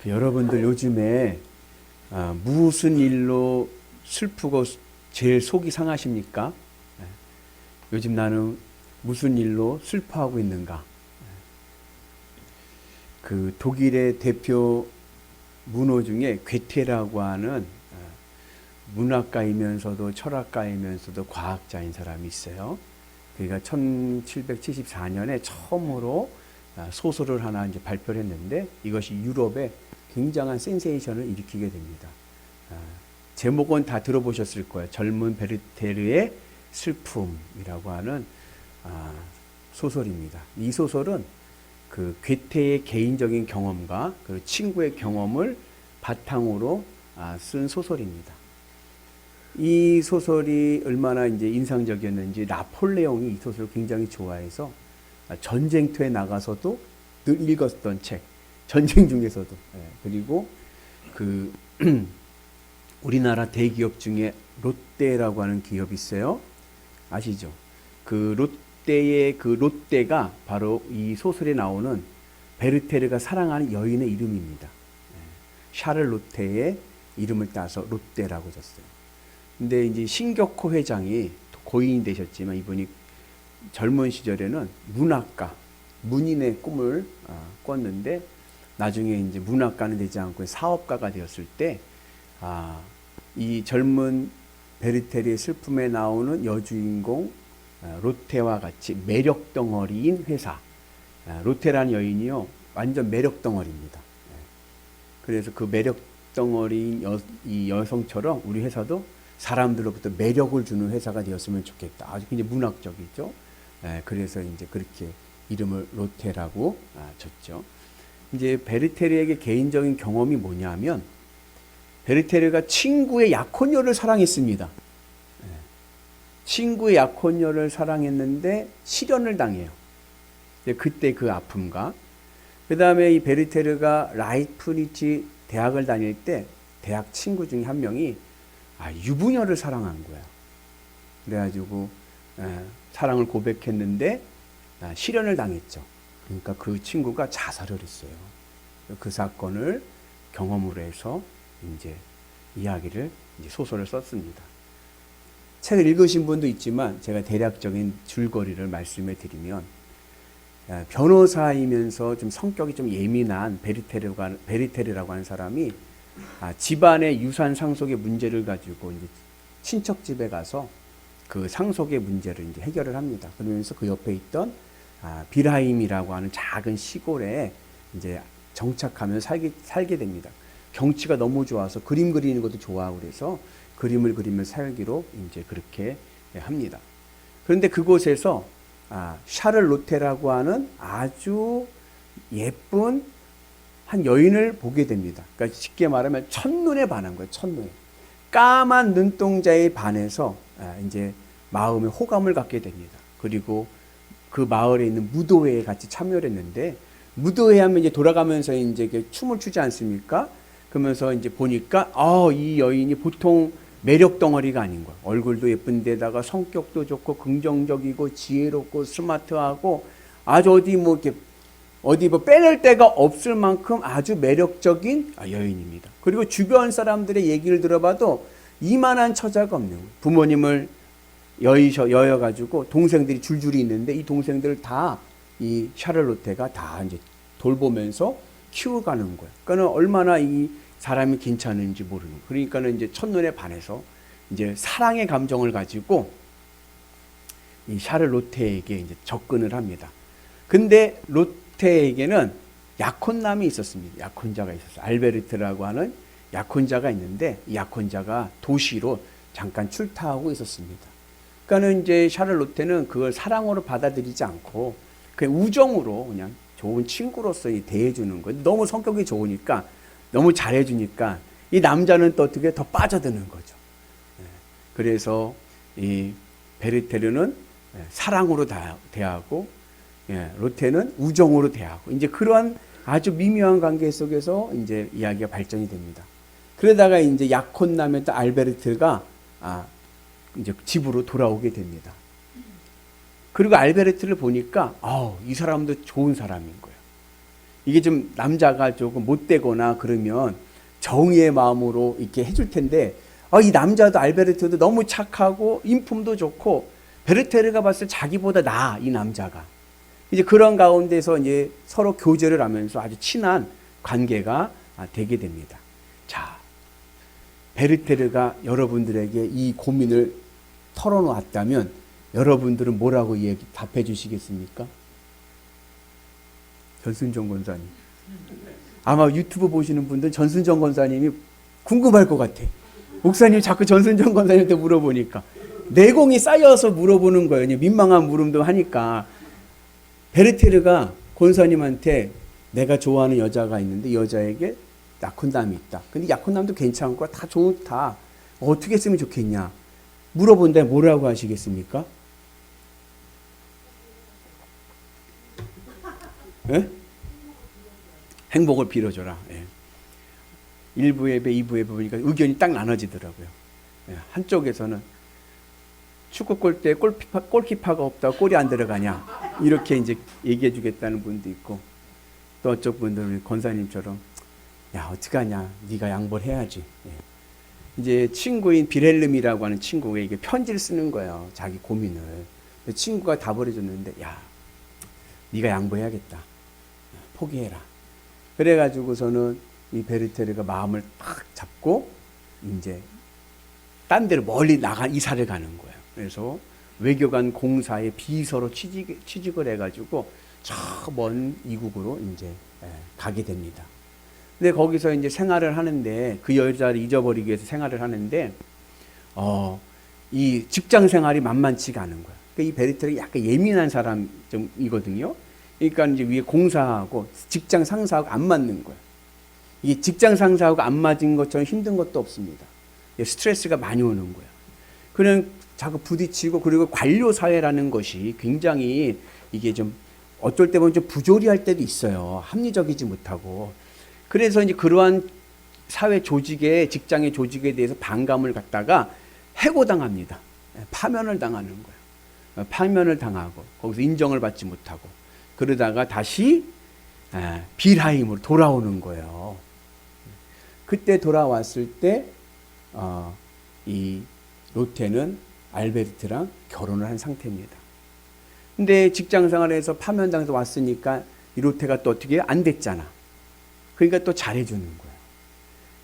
여러분들 요즘에 무슨 일로 슬프고 제일 속이 상하십니까? 요즘 나는 무슨 일로 슬퍼하고 있는가? 그 독일의 대표 문호 중에 괴테라고 하는 문학가이면서도 철학가이면서도 과학자인 사람이 있어요. 그가 1774년에 처음으로 소설을 하나 이제 발표를 했는데 이것이 유럽에 굉장한 센세이션을 일으키게 됩니다. 제목은 다 들어보셨을 거예요. 젊은 베르테르의 슬픔이라고 하는 소설입니다. 이 소설은 그 괴테의 개인적인 경험과 그리고 친구의 경험을 바탕으로 쓴 소설입니다. 이 소설이 얼마나 이제 인상적이었는지 나폴레옹이 이 소설을 굉장히 좋아해서 전쟁터에 나가서도 늘 읽었던 책, 전쟁 중에서도. 그리고 그 우리나라 대기업 중에 롯데라고 하는 기업이 있어요. 아시죠? 그 롯데의 그 롯데가 바로 이 소설에 나오는 베르테르가 사랑하는 여인의 이름입니다. 샤를 롯데의 이름을 따서 롯데라고 졌어요. 근데 이제 신격호 회장이 고인이 되셨지만 이분이 젊은 시절에는 문학가, 문인의 꿈을 꿨는데 나중에 이제 문학가는 되지 않고 사업가가 되었을 때 이 젊은 베르테르의 슬픔에 나오는 여주인공 롯데와 같이 매력 덩어리인 회사, 롯데라는 여인이요 완전 매력 덩어리입니다. 그래서 그 매력 덩어리인 이 여성처럼 우리 회사도 사람들로부터 매력을 주는 회사가 되었으면 좋겠다. 아주 굉장히 문학적이죠. 그래서 이제 그렇게 이름을 롯데라고 줬죠. 이제 베르테르에게 개인적인 경험이 뭐냐면 베르테르가 친구의 약혼녀를 사랑했습니다. 친구의 약혼녀를 사랑했는데 실연을 당해요. 그때 그 아픔과 그 다음에 이 베르테르가 라이프니치 대학을 다닐 때 대학 친구 중에 한 명이 유부녀를 사랑한 거야. 그래가지고 사랑을 고백했는데 실연을 당했죠. 그러니까 그 친구가 자살을 했어요. 그 사건을 경험으로 해서 이제 이야기를 이제 소설을 썼습니다. 책을 읽으신 분도 있지만 제가 대략적인 줄거리를 말씀해 드리면 변호사이면서 좀 성격이 좀 예민한 베르테르라고 하는 사람이 집안의 유산 상속의 문제를 가지고 이제 친척 집에 가서 그 상속의 문제를 이제 해결을 합니다. 그러면서 그 옆에 있던 빌하임이라고 하는 작은 시골에 이제 정착하면서 살게 됩니다. 경치가 너무 좋아서 그림 그리는 것도 좋아하고 그래서 그림을 그리면서 살기로 이제 그렇게 합니다. 그런데 그곳에서 샤를 롯데라고 하는 아주 예쁜 한 여인을 보게 됩니다. 그러니까 쉽게 말하면 첫눈에 반한 거예요. 첫눈에. 까만 눈동자에 반해서 이제 마음에 호감을 갖게 됩니다. 그리고 그 마을에 있는 무도회에 같이 참여를 했는데 무도회 하면 이제 돌아가면서 이제 춤을 추지 않습니까? 그러면서 이제 보니까 이 여인이 보통 매력 덩어리가 아닌 거야. 얼굴도 예쁜데다가 성격도 좋고 긍정적이고 지혜롭고 스마트하고 아주 어디 뭐 빼낼 데가 없을 만큼 아주 매력적인 여인입니다. 그리고 주변 사람들의 얘기를 들어봐도 이만한 처자가 없는 거예요. 부모님을 여여가지고 동생들이 줄줄이 있는데 이 동생들을 다 이 샤를롯테가 다 이제 돌보면서 키워가는 거예요. 그러니까 얼마나 이 사람이 괜찮은지 모르는 거예요. 그러니까는 이제 첫눈에 반해서 이제 사랑의 감정을 가지고 이 샤를롯테에게 이제 접근을 합니다. 근데 롯테에게는 약혼남이 있었습니다. 약혼자가 있었어요. 알베르트라고 하는 약혼자가 있는데 이 약혼자가 도시로 잠깐 출타하고 있었습니다. 그러니까는 이제 샤를롯테는 그걸 사랑으로 받아들이지 않고 그냥 우정으로 그냥 좋은 친구로서 대해주는 거예요. 너무 성격이 좋으니까 너무 잘해주니까 이 남자는 또 어떻게 더 빠져드는 거죠. 그래서 이 베르테르는 사랑으로 대하고 롯테는 우정으로 대하고 이제 그런 아주 미묘한 관계 속에서 이제 이야기가 발전이 됩니다. 그러다가 이제 약혼남이었던 알베르트가 이제 집으로 돌아오게 됩니다. 그리고 알베르트를 보니까 이 사람도 좋은 사람인 거예요. 이게 좀 남자가 조금 못되거나 그러면 정의의 마음으로 이렇게 해줄 텐데, 이 남자도 알베르토도 너무 착하고 인품도 좋고 베르테르가 봤을 때 자기보다 나아, 이 남자가. 이제 그런 가운데서 이제 서로 교제를 하면서 아주 친한 관계가 되게 됩니다. 자, 베르테르가 여러분들에게 이 고민을 털어놓았다면 여러분들은 뭐라고 답해 주시겠습니까? 전순정 권사님. 아마 유튜브 보시는 분들 전순정 권사님이 궁금할 것 같아. 목사님 자꾸 전순정 권사님한테 물어보니까 내공이 쌓여서 물어보는 거예요. 민망한 물음도 하니까. 베르테르가 권사님한테 내가 좋아하는 여자가 있는데 여자에게 약혼남이 있다. 근데 약혼남도 괜찮고 다 좋다. 어떻게 했으면 좋겠냐. 물어본데 뭐라고 하시겠습니까? 예? 행복을 빌어줘라. 예. 1부 예배, 2부 예배 보니까 의견이 딱 나눠지더라고요. 예. 한쪽에서는 축구 골대 골키퍼가 없다고 골이 안 들어가냐. 이렇게 이제 얘기해 주겠다는 분도 있고, 또 어쪽 분들은 권사님처럼 야, 어떡하냐. 네가 양보를 해야지. 예. 이제 친구인 비렐름이라고 하는 친구에게 편지를 쓰는 거예요. 자기 고민을. 친구가 답을 해줬는데, 야, 네가 양보해야겠다. 포기해라. 그래가지고서는 이 베르테르가 마음을 딱 잡고 이제 딴 데로 멀리 이사를 가는 거예요. 그래서 외교관 공사의 비서로 취직을 해가지고 저 먼 이국으로 이제 가게 됩니다. 근데 거기서 이제 생활을 하는데, 그 여자를 잊어버리기 위해서 생활을 하는데, 이 직장 생활이 만만치가 않은 거예요. 그러니까 이 베르테르가 약간 예민한 사람이거든요. 그러니까 이제 위에 공사하고 직장 상사하고 안 맞는 거예요. 이게 직장 상사하고 안 맞은 것처럼 힘든 것도 없습니다. 스트레스가 많이 오는 거예요. 그냥 자꾸 부딪히고, 그리고 관료 사회라는 것이 굉장히 이게 좀 어떨 때 보면 좀 부조리할 때도 있어요. 합리적이지 못하고. 그래서 이제 그러한 사회 조직의, 직장의 조직에 대해서 반감을 갖다가 해고당합니다. 파면을 당하는 거예요. 파면을 당하고 거기서 인정을 받지 못하고 그러다가 다시 빌하임으로 돌아오는 거예요. 그때 돌아왔을 때 이 로테는 알베르트랑 결혼을 한 상태입니다. 근데 직장 생활에서 파면당해서 왔으니까 이 로테가 또 어떻게 안 됐잖아. 그러니까 또 잘해주는 거예요.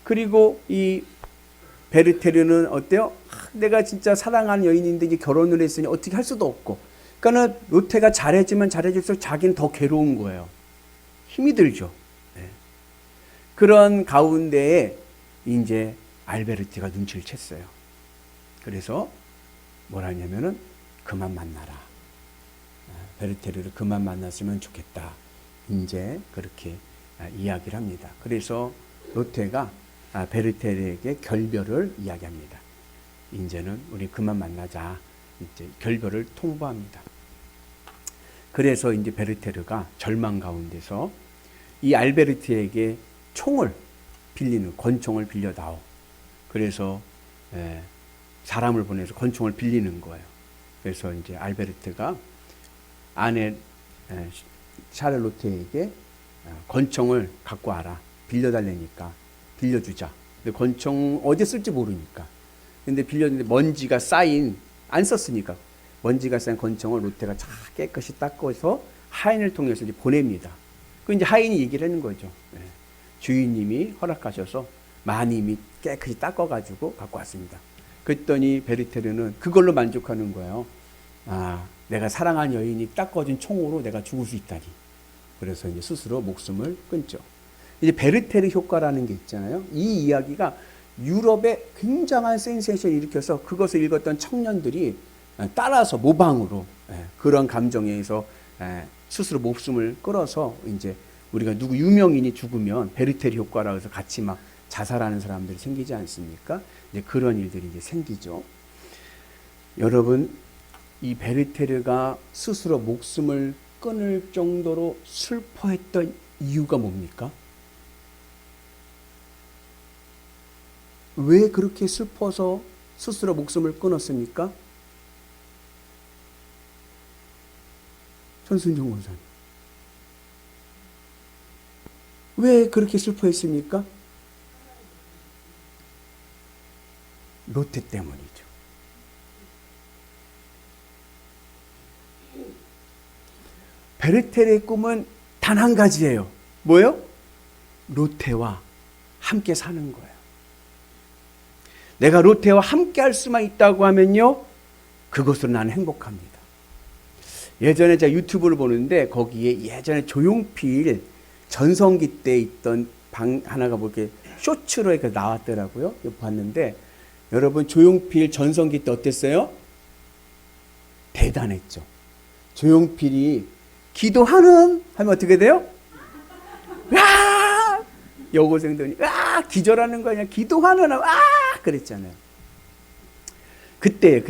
그리고 이 베르테르는 어때요? 내가 진짜 사랑하는 여인인데 이제 결혼을 했으니 어떻게 할 수도 없고. 그러니까 로테가 잘해주면 잘해줄수록 자기는 더 괴로운 거예요. 힘이 들죠. 네. 그런 가운데에 이제 알베르티가 눈치를 챘어요. 그래서 뭘 하냐면은 그만 만나라. 베르테르를 그만 만났으면 좋겠다. 이제 그렇게 이야기를 합니다. 그래서 로테가 베르테르에게 결별을 이야기합니다. 이제는 우리 그만 만나자. 이제 결별을 통보합니다. 그래서 이제 베르테르가 절망 가운데서 이 알베르트에게 총을 빌리는, 권총을 빌려다오. 그래서 사람을 보내서 권총을 빌리는 거예요. 그래서 이제 알베르트가 아내 샤를로트에게 권총을 갖고 와라. 빌려달라니까 빌려주자. 근데 권총 어디 쓸지 모르니까. 근데 빌렸는데 먼지가 쌓인, 안 썼으니까 먼지가 쌓인 권총을 로테가 잘 깨끗이 닦아서 하인을 통해서 이제 보냅니다. 그 이제 하인이 얘기를 하는 거죠. 주인님이 허락하셔서 마님이 깨끗이 닦아가지고 갖고 왔습니다. 그랬더니 베르테르는 그걸로 만족하는 거예요. 내가 사랑한 여인이 닦아준 총으로 내가 죽을 수 있다니. 그래서 이제 스스로 목숨을 끊죠. 이제 베르테르 효과라는 게 있잖아요. 이 이야기가 유럽에 굉장한 센세이션을 일으켜서 그것을 읽었던 청년들이 따라서 모방으로 그런 감정에 의해서 스스로 목숨을 끌어서 이제 우리가 누구 유명인이 죽으면 베르테르 효과라고 해서 같이 막 자살하는 사람들이 생기지 않습니까? 이제 그런 일들이 이제 생기죠. 여러분, 이 베르테르가 스스로 목숨을 끊을 정도로 슬퍼했던 이유가 뭡니까? 왜 그렇게 슬퍼서 스스로 목숨을 끊었습니까? 전순정 권사님. 왜 그렇게 슬퍼했습니까? 롯데 때문이죠. 베르텔의 꿈은 단 한 가지예요. 뭐요? 롯데와 함께 사는 거예요. 내가 롯데와 함께 할 수만 있다고 하면요, 그것으로 나는 행복합니다. 예전에 제가 유튜브를 보는데 거기에 예전에 조용필 전성기 때 있던 방 하나가 이렇게 쇼츠로 이렇게 나왔더라고요. 봤는데 여러분, 조용필 전성기 때 어땠어요? 대단했죠. 조용필이 기도하는 하면 어떻게 돼요? 아! 여고생들이 기절하는 거 아니야? 기도하는 그랬잖아요. 그때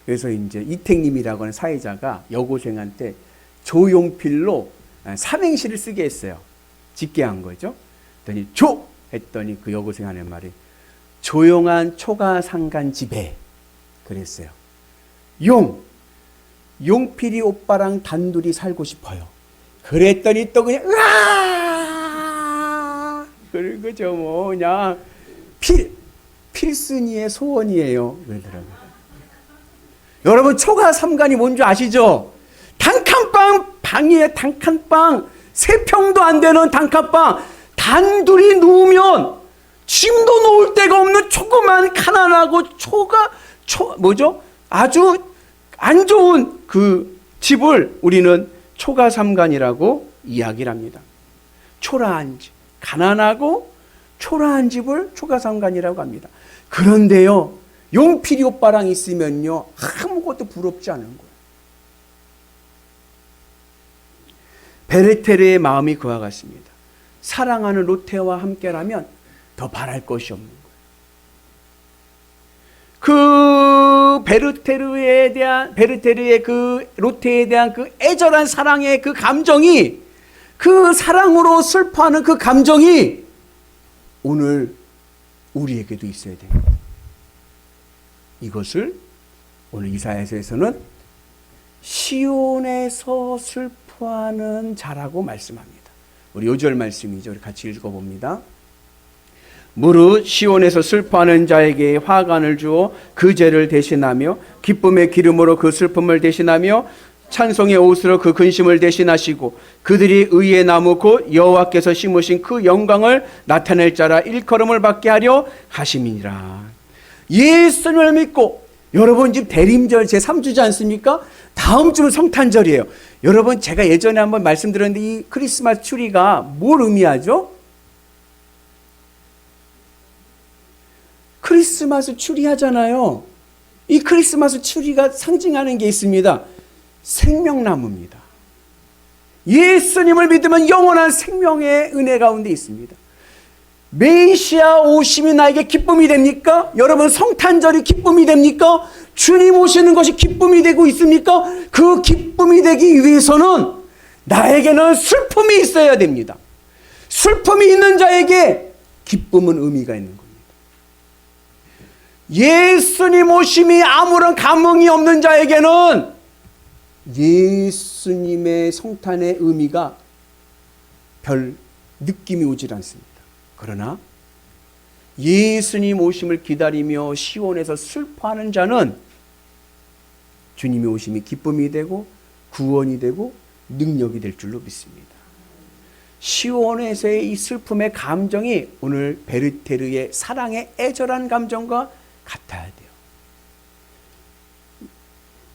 그래서 이제 이택님이라고 하는 사회자가 여고생한테 조용필로 삼행시를 쓰게 했어요. 짓게 한 거죠. 그랬더니 했더니 그 여고생 하는 말이 조용한 초가상간 집에 그랬어요. 용필이 오빠랑 단둘이 살고 싶어요. 그랬더니 또 그냥 그죠, 뭐 그냥 필순이의 소원이에요. 그러더라고요. 여러분, 초가삼간이 뭔지 아시죠? 단칸방 방이에요. 단칸방 3평도 안 되는 단칸방 단둘이 누우면 짐도 놓을 데가 없는 조그만 가난하고 아주 안 좋은 그 집을 우리는 초가삼간이라고 이야기를 합니다. 초라한 집, 가난하고 초라한 집을 초가삼간이라고 합니다. 그런데요, 용필이 오빠랑 있으면요, 아무것도 부럽지 않은 거예요. 베르테르의 마음이 그와 같습니다. 사랑하는 롯데와 함께라면 더 바랄 것이 없는 거예요. 그 베르테르의 그 롯데에 대한 그 애절한 사랑의 그 감정이, 그 사랑으로 슬퍼하는 그 감정이 오늘 우리에게도 있어야 됩니다. 이것을 오늘 이사야서에서는 시온에서 슬퍼하는 자라고 말씀합니다. 우리 요절 말씀이죠. 우리 같이 읽어봅니다. 무릇 시온에서 슬퍼하는 자에게 화관을 주어 그 죄를 대신하며 기쁨의 기름으로 그 슬픔을 대신하며 찬송의 옷으로 그 근심을 대신하시고 그들이 의의 나무 곧 여호와께서 심으신 그 영광을 나타낼 자라 일컬음을 받게 하려 하심이니라. 예수님을 믿고, 여러분 지금 대림절 제3주지 않습니까? 다음 주는 성탄절이에요. 여러분, 제가 예전에 한번 말씀드렸는데 이 크리스마스 추리가 뭘 의미하죠? 크리스마스 추리 하잖아요. 이 크리스마스 추리가 상징하는 게 있습니다. 생명나무입니다. 예수님을 믿으면 영원한 생명의 은혜 가운데 있습니다. 메시아 오심이 나에게 기쁨이 됩니까? 여러분, 성탄절이 기쁨이 됩니까? 주님 오시는 것이 기쁨이 되고 있습니까? 그 기쁨이 되기 위해서는 나에게는 슬픔이 있어야 됩니다. 슬픔이 있는 자에게 기쁨은 의미가 있는 겁니다. 예수님 오심이 아무런 감흥이 없는 자에게는 예수님의 성탄의 의미가 별 느낌이 오질 않습니다. 그러나 예수님 오심을 기다리며 시온에서 슬퍼하는 자는 주님의 오심이 기쁨이 되고 구원이 되고 능력이 될 줄로 믿습니다. 시온에서의 이 슬픔의 감정이 오늘 베르테르의 사랑의 애절한 감정과 같아야 돼요.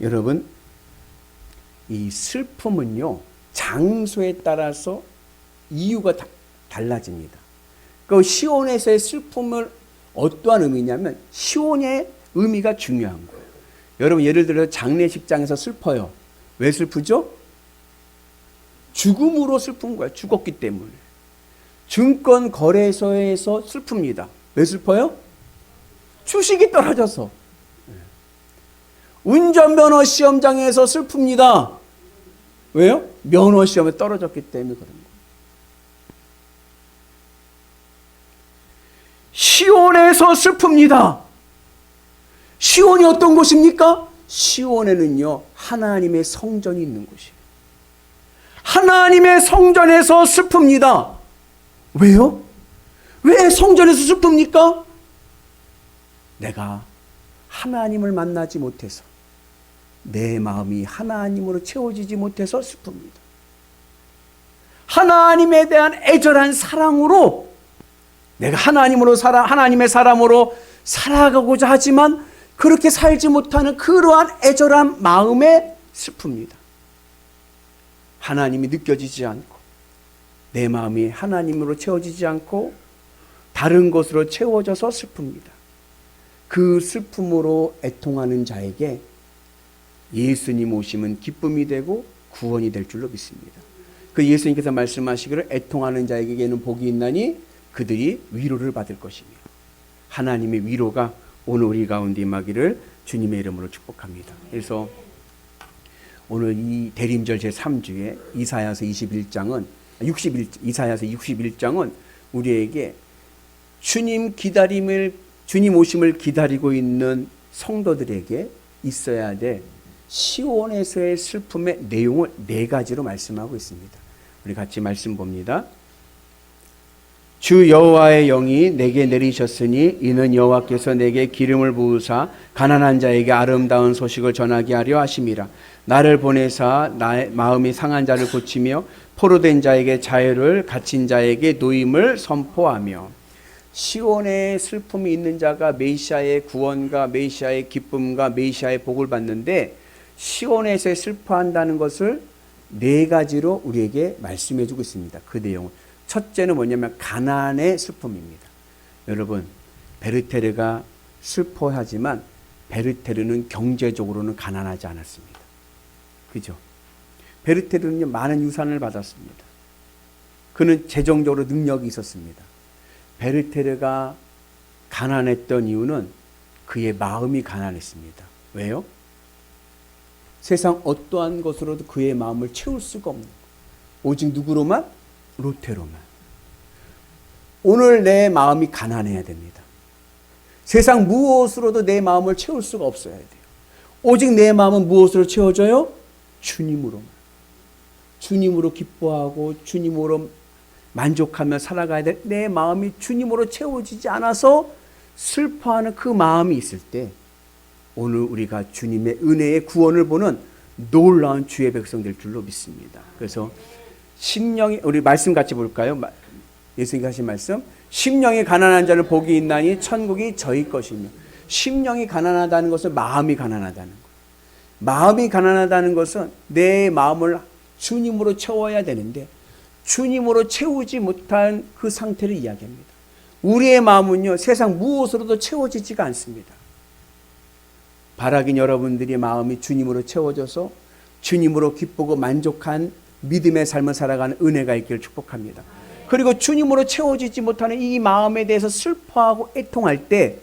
여러분, 이 슬픔은요, 장소에 따라서 이유가 달라집니다. 그 시온에서의 슬픔을 어떠한 의미냐면 시온의 의미가 중요한 거예요. 여러분, 예를 들어 장례식장에서 슬퍼요. 왜 슬프죠? 죽음으로 슬픈 거예요. 죽었기 때문에. 증권거래소에서 슬픕니다. 왜 슬퍼요? 주식이 떨어져서. 운전면허 시험장에서 슬픕니다. 왜요? 면허 시험에 떨어졌기 때문에 그런 거예요. 시온에서 슬픕니다. 시온이 어떤 곳입니까? 시온에는요, 하나님의 성전이 있는 곳이에요. 하나님의 성전에서 슬픕니다. 왜요? 왜 성전에서 슬픕니까? 내가 하나님을 만나지 못해서, 내 마음이 하나님으로 채워지지 못해서 슬픕니다. 하나님에 대한 애절한 사랑으로 내가 하나님의 사람으로 살아가고자 하지만 그렇게 살지 못하는 그러한 애절한 마음에 슬픕니다. 하나님이 느껴지지 않고, 내 마음이 하나님으로 채워지지 않고 다른 것으로 채워져서 슬픕니다. 그 슬픔으로 애통하는 자에게 예수님 오심은 기쁨이 되고 구원이 될 줄로 믿습니다. 그 예수님께서 말씀하시기를 애통하는 자에게는 복이 있나니 그들이 위로를 받을 것이며, 하나님의 위로가 오늘 우리 가운데 임하기를 주님의 이름으로 축복합니다. 그래서 오늘 이 대림절 제3주에 이사야서 61장은 우리에게 주님 오심을 기다리고 있는 성도들에게 있어야 될 시온에서의 슬픔의 내용을 4가지로 말씀하고 있습니다. 우리 같이 말씀 봅니다. 주 여호와의 영이 내게 내리셨으니 이는 여호와께서 내게 기름을 부으사 가난한 자에게 아름다운 소식을 전하게 하려 하심이라. 나를 보내사 나의 마음이 상한 자를 고치며 포로된 자에게 자유를, 갇힌 자에게 노임을 선포하며. 시온에 슬픔이 있는 자가 메시아의 구원과 메시아의 기쁨과 메시아의 복을 받는데, 시온에서 슬퍼한다는 것을 4가지로 우리에게 말씀해 주고 있습니다. 그 내용은 첫째는 뭐냐면 가난의 슬픔입니다. 여러분, 베르테르가 슬퍼하지만 베르테르는 경제적으로는 가난하지 않았습니다. 그죠? 베르테르는 많은 유산을 받았습니다. 그는 재정적으로 능력이 있었습니다. 베르테르가 가난했던 이유는 그의 마음이 가난했습니다. 왜요? 세상 어떠한 것으로도 그의 마음을 채울 수가 없는, 오직 누구로만? 로테로만. 오늘 내 마음이 가난해야 됩니다. 세상 무엇으로도 내 마음을 채울 수가 없어야 돼요. 오직 내 마음은 무엇으로 채워져요? 주님으로만. 주님으로 기뻐하고 주님으로 만족하며 살아가야 될 내 마음이 주님으로 채워지지 않아서 슬퍼하는 그 마음이 있을 때, 오늘 우리가 주님의 은혜의 구원을 보는 놀라운 주의 백성 될 줄로 믿습니다. 그래서 심령이, 우리 말씀 같이 볼까요? 예수님이 하신 말씀, 심령이 가난한 자를 복이 있나니 천국이 저희 것이며. 심령이 가난하다는 것은 마음이 가난하다는 거예요. 마음이 가난하다는 것은 내 마음을 주님으로 채워야 되는데 주님으로 채우지 못한 그 상태를 이야기합니다. 우리의 마음은요, 세상 무엇으로도 채워지지가 않습니다. 바라긴 여러분들의 마음이 주님으로 채워져서 주님으로 기쁘고 만족한 믿음의 삶을 살아가는 은혜가 있기를 축복합니다. 그리고 주님으로 채워지지 못하는 이 마음에 대해서 슬퍼하고 애통할 때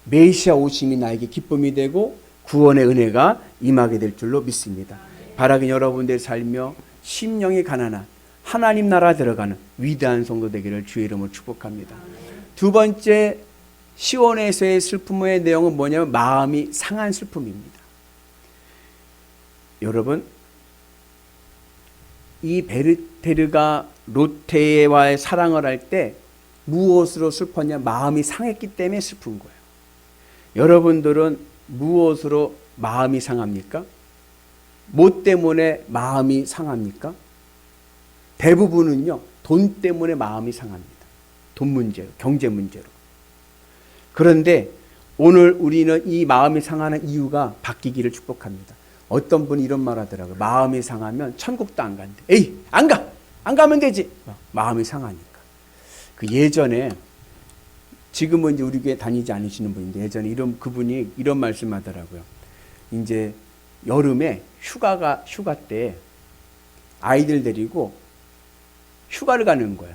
메시아 오심이 나에게 기쁨이 되고 구원의 은혜가 임하게 될 줄로 믿습니다. 바라긴 여러분들의 삶며 심령이 가난한 하나님 나라 들어가는 위대한 성도 되기를 주의 이름으로 축복합니다. 두 번째, 시온에서의 슬픔의 내용은 뭐냐면 마음이 상한 슬픔입니다. 여러분, 이 베르테르가 로테와의 사랑을 할 때 무엇으로 슬펐냐? 마음이 상했기 때문에 슬픈 거예요. 여러분들은 무엇으로 마음이 상합니까? 뭐 때문에 마음이 상합니까? 대부분은요, 돈 때문에 마음이 상합니다. 돈 문제로, 경제 문제로. 그런데 오늘 우리는 이 마음이 상하는 이유가 바뀌기를 축복합니다. 어떤 분이 이런 말 하더라고요. 마음이 상하면 천국도 안 간대. 에이, 안 가! 안 가면 되지! 마음이 상하니까. 그 예전에, 지금은 이제 우리 교회 다니지 않으시는 분인데, 예전에 그분이 이런 말씀 하더라고요. 이제 여름에 휴가 때 아이들 데리고 휴가를 가는 거예요.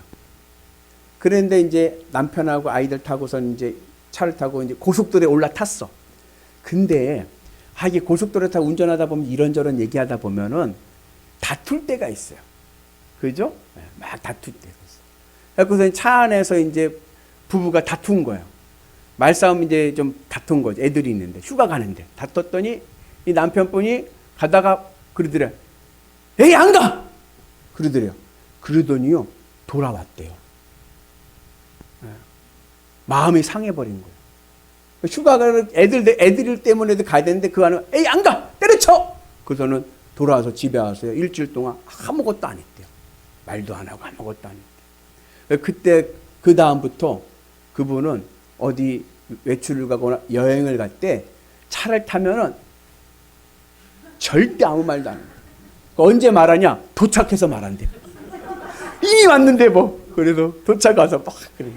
그런데 이제 남편하고 아이들 타고선 이제 차를 타고 이제 고속도로에 올라탔어. 근데 이게 고속도로 타고 운전하다 보면 이런저런 얘기하다 보면은 다툴 때가 있어요. 그죠? 막 다툴 때가 있어요. 그래서 차 안에서 이제 부부가 다툰 거예요. 말싸움 이제 좀 다툰 거죠. 애들이 있는데 휴가 가는데 다퉜더니 이 남편분이 가다가 그러더래. 에이, 안 가! 그러더래요. 그러더니요, 돌아왔대요. 마음이 상해버린 거예요. 휴가를 애들 때문에도 가야 되는데 그 안에 에이 안 가! 때려쳐! 그래서는 돌아와서 집에 와서요. 일주일 동안 아무것도 안 했대요. 말도 안 하고 아무것도 안 했대요. 그때 그 다음부터 그분은 어디 외출을 가거나 여행을 갈 때 차를 타면은 절대 아무 말도 안 해요. 언제 말하냐? 도착해서 말한대요. 이미 왔는데 뭐. 그래도 도착 와서 막 그래요.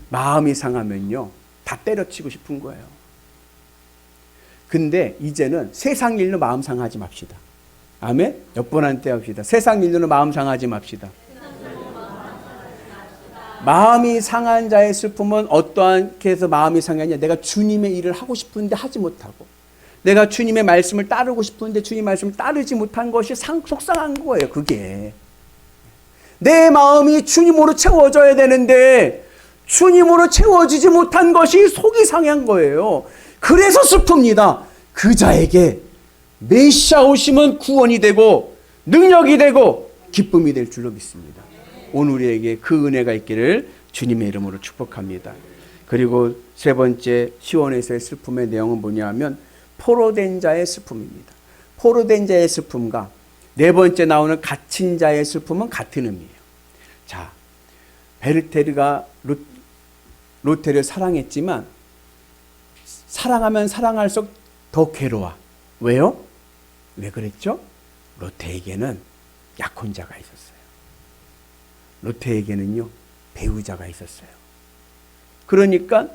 마음이 상하면요 다 때려치고 싶은 거예요. 근데 이제는 세상 일로 마음 상하지 맙시다. 아멘? 옆분한테 합시다. 세상 일로는 마음 상하지 맙시다. 마음이 상한 자의 슬픔은 어떠하게 해서 마음이 상하냐? 내가 주님의 일을 하고 싶은데 하지 못하고, 내가 주님의 말씀을 따르고 싶은데 주님의 말씀을 따르지 못한 것이 속상한 거예요. 그게 내 마음이 주님으로 채워져야 되는데 주님으로 채워지지 못한 것이 속이 상한 거예요. 그래서 슬픕니다. 그 자에게 메시아 오시면 구원이 되고 능력이 되고 기쁨이 될 줄로 믿습니다. 오늘 우리에게 그 은혜가 있기를 주님의 이름으로 축복합니다. 그리고 세 번째 시온에서의 슬픔의 내용은 뭐냐 하면 포로된 자의 슬픔입니다. 포로된 자의 슬픔과 네 번째 나오는 갇힌 자의 슬픔은 같은 의미예요. 자, 베르테르가 로테를 사랑했지만 사랑하면 사랑할수록 더 괴로워. 왜요? 왜 그랬죠? 로테에게는 약혼자가 있었어요. 로테에게는요 배우자가 있었어요. 그러니까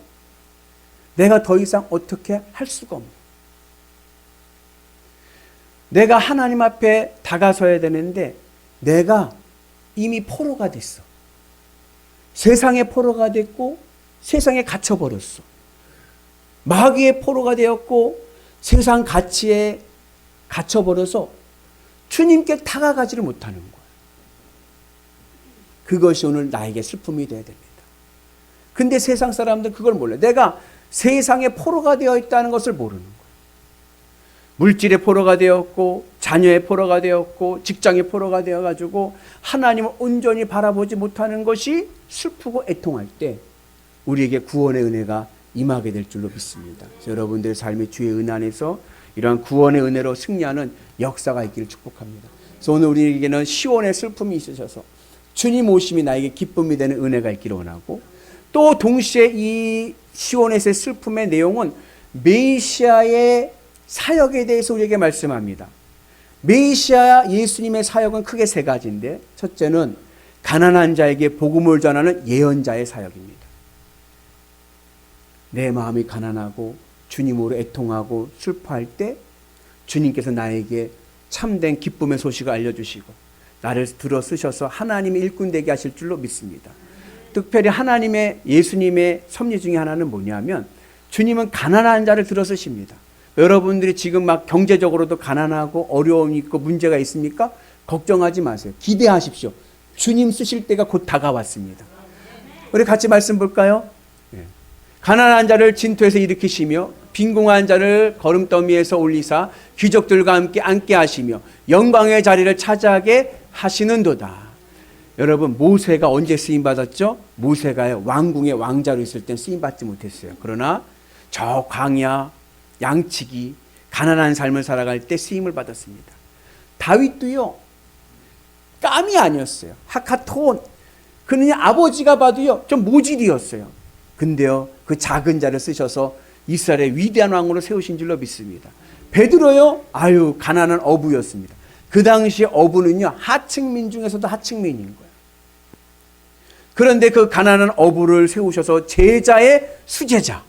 내가 더 이상 어떻게 할 수가 없는, 내가 하나님 앞에 다가서야 되는데 내가 이미 포로가 됐어. 세상의 포로가 됐고 세상에 갇혀버렸어. 마귀의 포로가 되었고 세상 가치에 갇혀버려서 주님께 다가가지를 못하는 거예요. 그것이 오늘 나에게 슬픔이 되어야 됩니다. 근데 세상 사람들은 그걸 몰라요. 내가 세상의 포로가 되어 있다는 것을 모르는 거예요. 물질의 포로가 되었고 자녀의 포로가 되었고 직장의 포로가 되어가지고 하나님을 온전히 바라보지 못하는 것이 슬프고 애통할 때 우리에게 구원의 은혜가 임하게 될 줄로 믿습니다. 여러분들의 삶의 주의 은혜 안에서 이러한 구원의 은혜로 승리하는 역사가 있기를 축복합니다. 그래서 오늘 우리에게는 시온의 슬픔이 있으셔서 주님 오심이 나에게 기쁨이 되는 은혜가 있기를 원하고, 또 동시에 이 시온에서의 슬픔의 내용은 메시아의 사역에 대해서 우리에게 말씀합니다. 메시아 예수님의 사역은 크게 세 가지인데, 첫째는 가난한 자에게 복음을 전하는 예언자의 사역입니다. 내 마음이 가난하고 주님으로 애통하고 슬퍼할 때 주님께서 나에게 참된 기쁨의 소식을 알려주시고 나를 들어 쓰셔서 하나님의 일꾼 되게 하실 줄로 믿습니다. 특별히 하나님의 예수님의 섭리 중에 하나는 뭐냐면 주님은 가난한 자를 들어 쓰십니다. 여러분들이 지금 막 경제적으로도 가난하고 어려움이 있고 문제가 있습니까? 걱정하지 마세요. 기대하십시오. 주님 쓰실 때가 곧 다가왔습니다. 우리 같이 말씀 볼까요? 가난한 자를 진토에서 일으키시며 빈궁한 자를 거름더미에서 올리사 귀족들과 함께 앉게 하시며 영광의 자리를 차지하게 하시는도다. 여러분, 모세가 언제 쓰임받았죠? 모세가 왕궁의 왕자로 있을 땐 쓰임받지 못했어요. 그러나 저 광야 양치기 가난한 삶을 살아갈 때 쓰임을 받았습니다. 다윗도요 깜이 아니었어요. 하카톤, 그는 아버지가 봐도요 좀 모질이었어요. 근데요 그 작은 자를 쓰셔서 이스라엘의 위대한 왕으로 세우신 줄로 믿습니다. 베드로요 가난한 어부였습니다. 그 당시 어부는요 하층민 중에서도 하층민인 거예요. 그런데 그 가난한 어부를 세우셔서 제자의 수제자,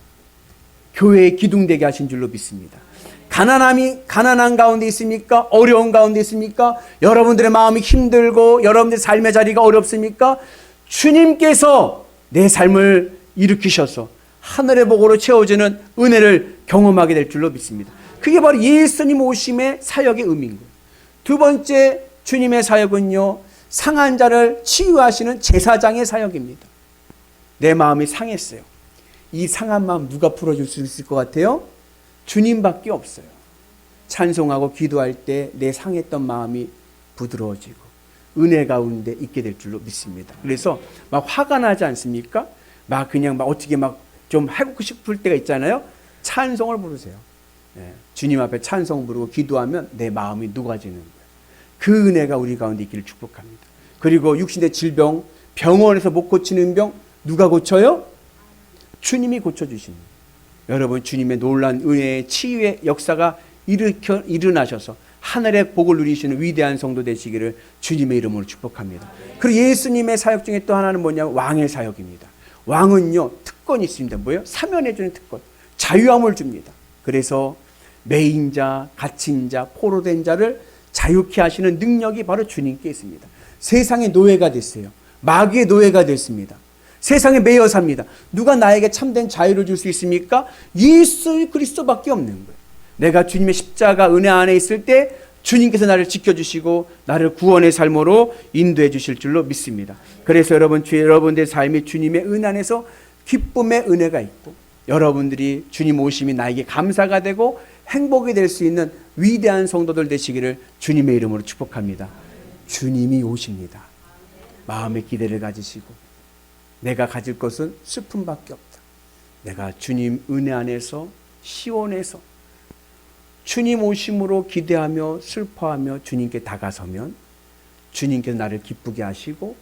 교회의 기둥되게 하신 줄로 믿습니다. 가난한 가운데 있습니까? 어려운 가운데 있습니까? 여러분들의 마음이 힘들고 여러분들의 삶의 자리가 어렵습니까? 주님께서 내 삶을 일으키셔서 하늘의 복으로 채워지는 은혜를 경험하게 될 줄로 믿습니다. 그게 바로 예수님 오심의 사역의 의미인 거예요. 두 번째 주님의 사역은요 상한 자를 치유하시는 제사장의 사역입니다. 내 마음이 상했어요. 이 상한 마음 누가 풀어줄 수 있을 것 같아요? 주님밖에 없어요. 찬송하고 기도할 때 내 상했던 마음이 부드러워지고 은혜 가운데 있게 될 줄로 믿습니다. 그래서 막 화가 나지 않습니까? 막 그냥 막 어떻게 막 좀 하고 싶을 때가 있잖아요. 찬송을 부르세요. 예, 주님 앞에 찬송 부르고 기도하면 내 마음이 녹아지는 거예요. 그 은혜가 우리 가운데 있기를 축복합니다. 그리고 육신의 질병, 병원에서 못 고치는 병 누가 고쳐요? 주님이 고쳐주십니다. 여러분, 주님의 놀라운 은혜의 치유의 역사가 일어나셔서 하늘의 복을 누리시는 위대한 성도 되시기를 주님의 이름으로 축복합니다. 그리고 예수님의 사역 중에 또 하나는 뭐냐면 왕의 사역입니다. 왕은요, 특권이 있습니다. 뭐예요? 사면해주는 특권. 자유함을 줍니다. 그래서 매인자, 갇힌자, 포로된 자를 자유케 하시는 능력이 바로 주님께 있습니다. 세상의 노예가 됐어요. 마귀의 노예가 됐습니다. 세상에 매여 삽니다. 누가 나에게 참된 자유를 줄 수 있습니까? 예수 그리스도밖에 없는 거예요. 내가 주님의 십자가 은혜 안에 있을 때 주님께서 나를 지켜주시고 나를 구원의 삶으로 인도해 주실 줄로 믿습니다. 그래서 여러분들의 삶이 주님의 은혜 안에서 기쁨의 은혜가 있고 여러분들이 주님 오심이 나에게 감사가 되고 행복이 될 수 있는 위대한 성도들 되시기를 주님의 이름으로 축복합니다. 주님이 오십니다. 마음의 기대를 가지시고 내가 가질 것은 슬픔밖에 없다. 내가 주님 은혜 안에서 시온에서 주님 오심으로 기대하며 슬퍼하며 주님께 다가서면 주님께서 나를 기쁘게 하시고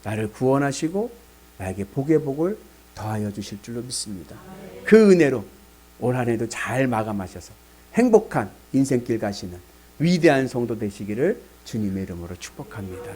나를 구원하시고 나에게 복의 복을 더하여 주실 줄로 믿습니다. 그 은혜로 올 한 해도 잘 마감하셔서 행복한 인생길 가시는 위대한 성도 되시기를 주님의 이름으로 축복합니다.